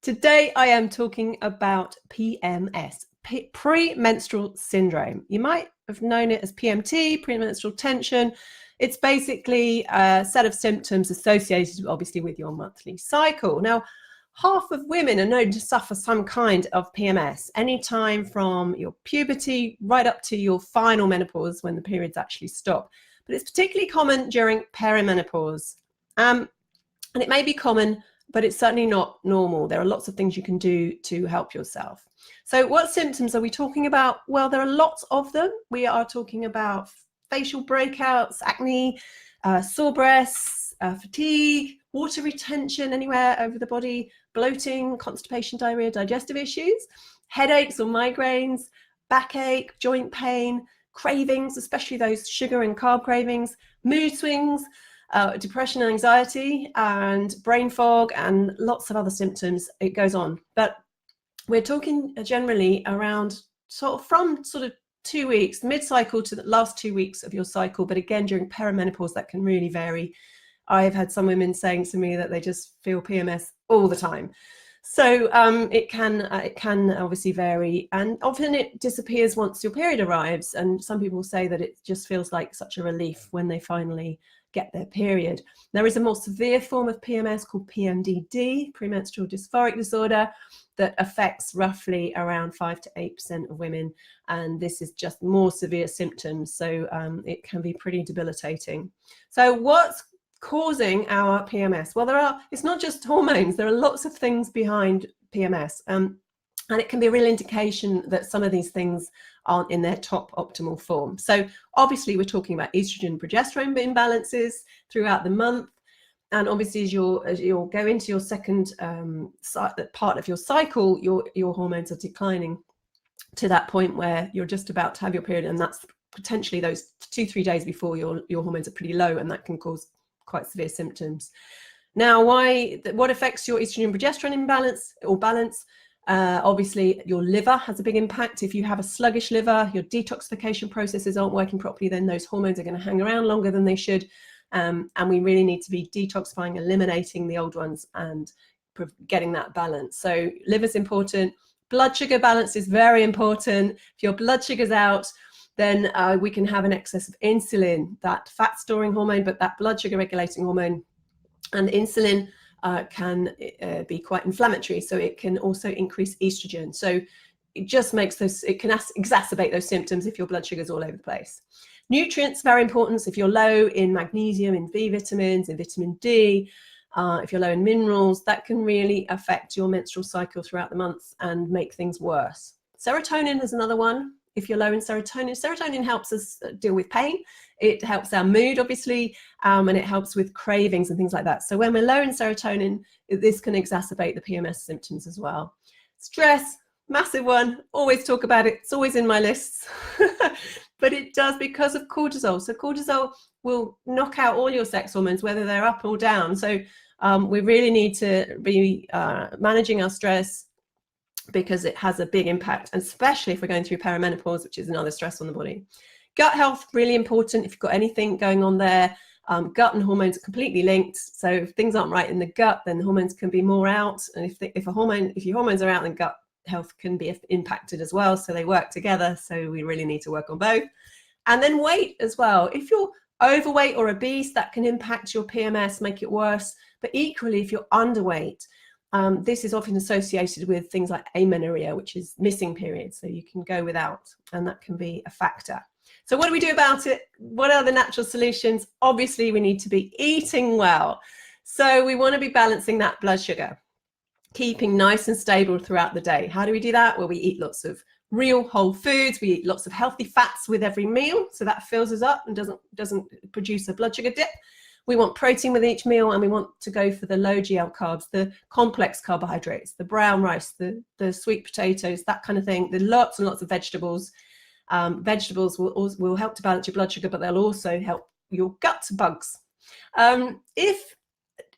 Today I am talking about PMS, premenstrual syndrome. You might have known it as PMT, premenstrual tension. It's basically a set of symptoms associated obviously with your monthly cycle. Now, half of women are known to suffer some kind of PMS, anytime from your puberty right up to your final menopause when the periods actually stop. But it's particularly common during peri-menopause. And it may be common, but it's certainly not normal. There are lots of things you can do to help yourself. So what symptoms are we talking about? Well, there are lots of them. We are talking about facial breakouts, acne, sore breasts, fatigue, water retention anywhere over the body, bloating, constipation, diarrhea, digestive issues, headaches or migraines, backache, joint pain, cravings, especially those sugar and carb cravings, mood swings, depression and anxiety, and brain fog, and lots of other symptoms. It goes on, but we're talking generally around from 2 weeks, mid-cycle to the last 2 weeks of your cycle. But again, during perimenopause, that can really vary. I've had some women saying to me that they just feel PMS all the time. So it can obviously vary, and often it disappears once your period arrives. And some people say that it just feels like such a relief when they finally get their period. There is a more severe form of PMS called PMDD, premenstrual dysphoric disorder, that affects roughly around 5 to 8% of women, and this is just more severe symptoms, so it can be pretty debilitating. So what's causing our PMS? Well, it's not just hormones. There are lots of things behind PMS, and it can be a real indication that some of these things aren't in their top optimal form. So obviously we're talking about estrogen and progesterone imbalances throughout the month. And obviously as you'll go into your second part of your cycle, your hormones are declining to that point where you're just about to have your period, and that's potentially those 2-3 days before your hormones are pretty low, and that can cause quite severe symptoms. Now, what affects your estrogen and progesterone imbalance or balance? Obviously your liver has a big impact. If you have a sluggish liver, your detoxification processes aren't working properly, then those hormones are going to hang around longer than they should. And we really need to be detoxifying, eliminating the old ones and getting that balance. So liver's important. Blood sugar balance is very important. If your blood sugar's out, then we can have an excess of insulin, that fat storing hormone, but that blood sugar regulating hormone. And insulin can be quite inflammatory, so it can also increase estrogen. So it just makes it can exacerbate those symptoms if your blood sugar is all over the place. Nutrients, very important. So if you're low in magnesium, in B vitamins, in vitamin D, if you're low in minerals, that can really affect your menstrual cycle throughout the month and make things worse. Serotonin is another one. If you're low in serotonin helps us deal with pain. It helps our mood, obviously, and it helps with cravings and things like that. So when we're low in serotonin, this can exacerbate the PMS symptoms as well. Stress, massive one. Always talk about it. It's always in my lists. But it does because of cortisol. So cortisol will knock out all your sex hormones, whether they're up or down. So we really need to be managing our stress, because it has a big impact, and especially if we're going through perimenopause, which is another stress on the body. Gut health, really important. If you've got anything going on there, gut and hormones are completely linked. So if things aren't right in the gut, then the hormones can be more out. And if your hormones are out, then gut health can be impacted as well. So they work together. So we really need to work on both. And then weight as well. If you're overweight or obese, that can impact your PMS, make it worse. But equally, if you're underweight, this is often associated with things like amenorrhea, which is missing periods. So you can go without, and that can be a factor. So what do we do about it? What are the natural solutions? Obviously, we need to be eating well. So we want to be balancing that blood sugar, keeping nice and stable throughout the day. How do we do that? Well, we eat lots of real whole foods. We eat lots of healthy fats with every meal, so that fills us up and doesn't produce a blood sugar dip. We want protein with each meal, and we want to go for the low GL carbs, the complex carbohydrates, the brown rice, the sweet potatoes, that kind of thing. There's lots and lots of vegetables. Vegetables will help to balance your blood sugar, but they'll also help your gut bugs. If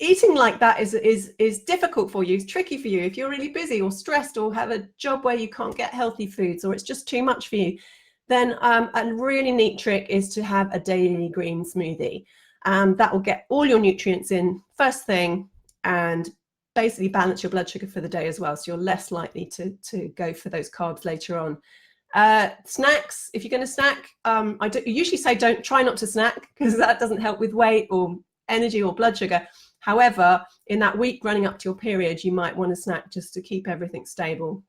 eating like that is difficult for you, it's tricky for you, if you're really busy or stressed or have a job where you can't get healthy foods, or it's just too much for you, then a really neat trick is to have a daily green smoothie. That will get all your nutrients in first thing, and basically balance your blood sugar for the day as well, so you're less likely to go for those carbs later on. Snacks, if you're going to snack, I usually say try not to snack, because that doesn't help with weight or energy or blood sugar. However, in that week running up to your period, you might want to snack just to keep everything stable.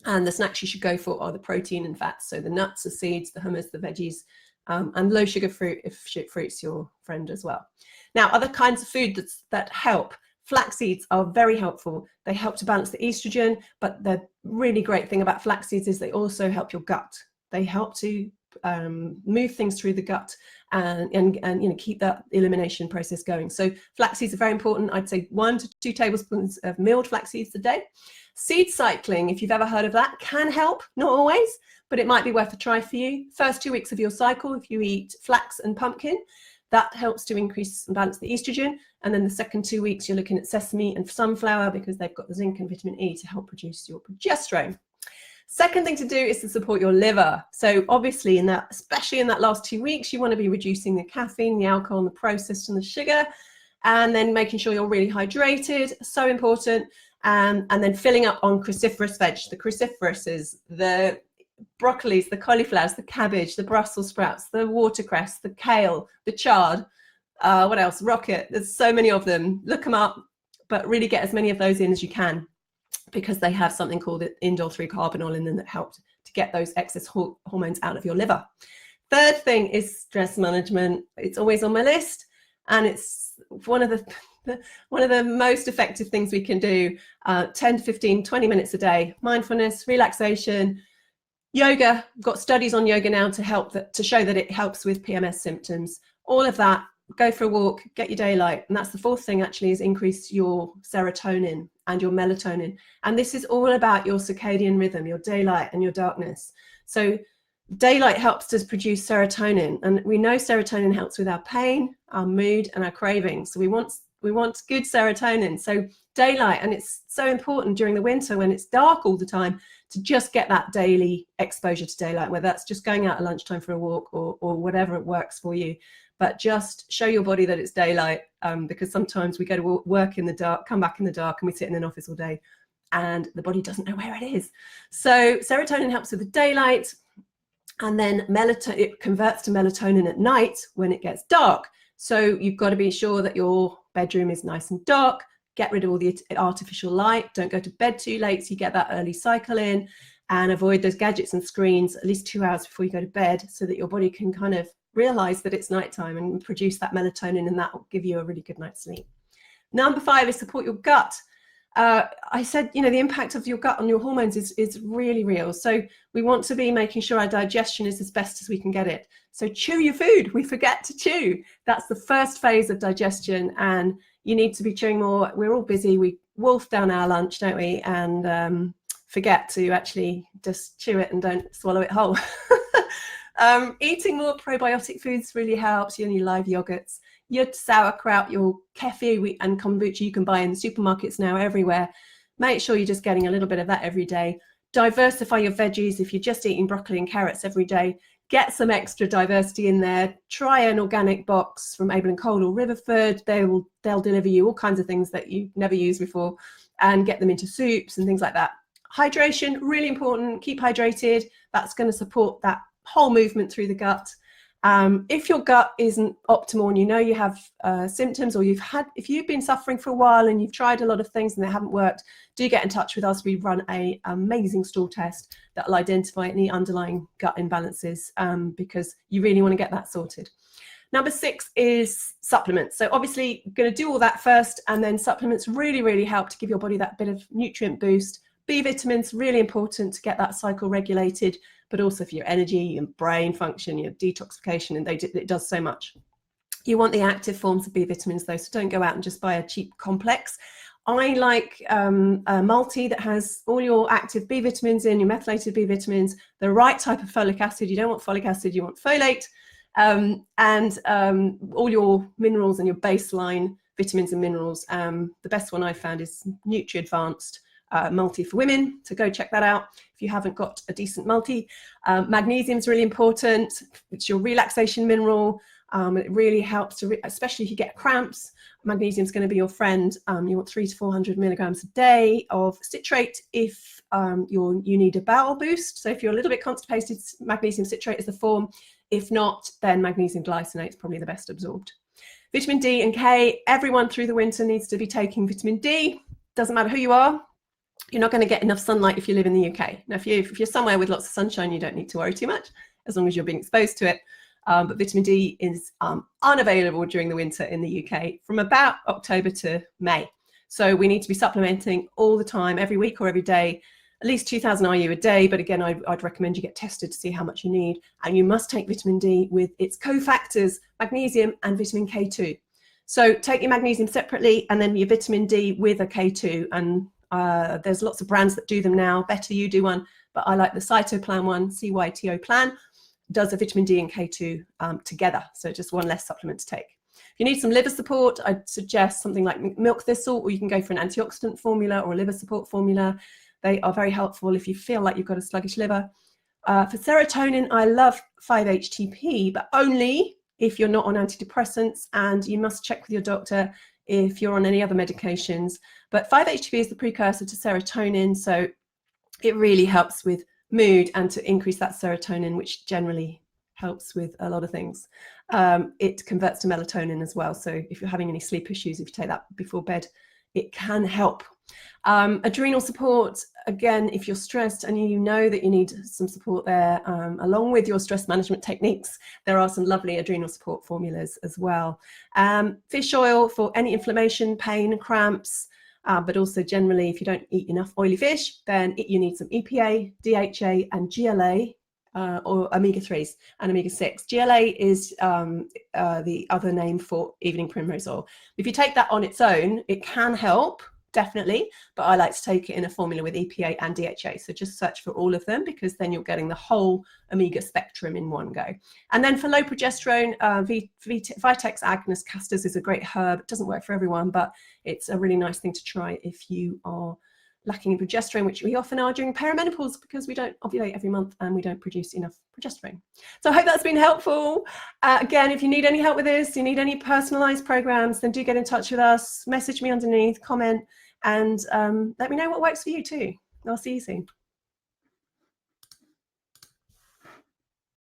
And the snacks you should go for are the protein and fats, so the nuts, the seeds, the hummus, the veggies, and low sugar fruit if fruit's your friend as well. Now, other kinds of food that help. Flax seeds are very helpful. They help to balance the estrogen, but the really great thing about flax seeds is they also help your gut. They help to move things through the gut and keep that elimination process going. So flax seeds are very important. I'd say 1 to 2 tablespoons of milled flax seeds a day. Seed cycling, if you've ever heard of that, can help, not always, but it might be worth a try for you. First 2 weeks of your cycle, if you eat flax and pumpkin, that helps to increase and balance the estrogen. And then the second 2 weeks, you're looking at sesame and sunflower, because they've got the zinc and vitamin E to help produce your progesterone. Second thing to do is to support your liver. So obviously especially in that last 2 weeks, you want to be reducing the caffeine, the alcohol, and the processed and the sugar, and then making sure you're really hydrated, so important. And then filling up on cruciferous veg. The cruciferous is the broccolis, the cauliflowers, the cabbage, the Brussels sprouts, the watercress, the kale, the chard, what else? Rocket. There's so many of them. Look them up, but really get as many of those in as you can, because they have something called indole-3-carbinol in them that help to get those excess hormones out of your liver. Third thing is stress management. It's always on my list, and it's one of the most effective things we can do. 10 to 15, 20 minutes a day. Mindfulness, relaxation, yoga. We've got studies on yoga now to show that it helps with PMS symptoms. All of that. Go for a walk, get your daylight. And that's the fourth thing, actually, is increase your serotonin and your melatonin. And this is all about your circadian rhythm, your daylight and your darkness. So daylight helps us produce serotonin, and we know serotonin helps with our pain, our mood, and our cravings. So we want good serotonin. So daylight, and it's so important during the winter when it's dark all the time, to just get that daily exposure to daylight, whether that's just going out at lunchtime for a walk or whatever works for you. But just show your body that it's daylight, because sometimes we go to work in the dark, come back in the dark, and we sit in an office all day, and the body doesn't know where it is. So serotonin helps with the daylight, and then it converts to melatonin at night when it gets dark. So you've got to be sure that your bedroom is nice and dark. Get rid of all the artificial light. Don't go to bed too late so you get that early cycle in, and avoid those gadgets and screens at least 2 hours before you go to bed, so that your body can kind of realize that it's nighttime and produce that melatonin, and that will give you a really good night's sleep. Number 5 is support your gut. I said, the impact of your gut on your hormones is really real. So we want to be making sure our digestion is as best as we can get it. So chew your food. We forget to chew. That's the first phase of digestion, and you need to be chewing more. We're all busy. We wolf down our lunch, don't we? And forget to actually just chew it and don't swallow it whole. Eating more probiotic foods really helps. Your live yogurts, your sauerkraut, your kefir and kombucha you can buy in the supermarkets now everywhere. Make sure you're just getting a little bit of that every day. Diversify your veggies. If you're just eating broccoli and carrots every day, get some extra diversity in there. Try an organic box from Abel & Cole or Riverford. They'll deliver you all kinds of things that you've never used before, and get them into soups and things like that. Hydration, really important. Keep hydrated. That's going to support that whole movement through the gut. If your gut isn't optimal and you have symptoms, or if you've been suffering for a while and you've tried a lot of things and they haven't worked, do get in touch with us. We run an amazing stool test that will identify any underlying gut imbalances, because you really want to get that sorted. Number 6 is supplements. So obviously going to do all that first, and then supplements really, really help to give your body that bit of nutrient boost. B vitamins, really important to get that cycle regulated, but also for your energy and brain function, your detoxification, and it does so much. You want the active forms of B vitamins though, so don't go out and just buy a cheap complex. I like a multi that has all your active B vitamins in, your methylated B vitamins, the right type of folic acid. You don't want folic acid, you want folate, and all your minerals and your baseline vitamins and minerals. The best one I've found is Nutri-Advanced multi for women, so go check that out if you haven't got a decent multi. Magnesium is really important. It's your relaxation mineral. It really helps to, especially if you get cramps, magnesium is going to be your friend. You want 300 to 400 milligrams a day of citrate if you need a bowel boost. So if you're a little bit constipated, magnesium citrate is the form. If not, then magnesium glycinate is probably the best absorbed. Vitamin D and K, everyone through the winter needs to be taking vitamin D. Doesn't matter who you are. You're not going to get enough sunlight if you live in the UK. Now, if you're somewhere with lots of sunshine, you don't need to worry too much, as long as you're being exposed to it. But vitamin D is unavailable during the winter in the UK from about October to May. So we need to be supplementing all the time, every week or every day, at least 2,000 IU a day. But again, I'd recommend you get tested to see how much you need. And you must take vitamin D with its cofactors, magnesium and vitamin K2. So take your magnesium separately and then your vitamin D with a K2. And there's lots of brands that do them now. Better you do one, but I like the Cytoplan one, CYTO plan. Does a vitamin D and K2 together. So just one less supplement to take. If you need some liver support, I'd suggest something like milk thistle, or you can go for an antioxidant formula or a liver support formula. They are very helpful if you feel like you've got a sluggish liver. For serotonin, I love 5-HTP, but only if you're not on antidepressants, and you must check with your doctor if you're on any other medications. But 5-HTP is the precursor to serotonin, so it really helps with mood and to increase that serotonin, which generally helps with a lot of things. It converts to melatonin as well. So if you're having any sleep issues, if you take that before bed, it can help. Adrenal support, again, if you're stressed and you know that you need some support there, along with your stress management techniques, there are some lovely adrenal support formulas as well. Fish oil for any inflammation, pain, cramps, but also generally, if you don't eat enough oily fish, then you need some EPA, DHA, and GLA, or omega-3s and omega-6. GLA is the other name for evening primrose oil. If you take that on its own, it can help, definitely, but I like to take it in a formula with EPA and DHA. So just search for all of them, because then you're getting the whole omega spectrum in one go. And then for low progesterone, Vitex agnus castus is a great herb. It doesn't work for everyone, but it's a really nice thing to try if you are lacking in progesterone, which we often are during peri-menopause, because we don't ovulate every month and we don't produce enough progesterone. So I hope that's been helpful. Again, if you need any help with this, you need any personalized programs, then do get in touch with us, message me underneath, comment, and let me know what works for you too. I'll see you soon.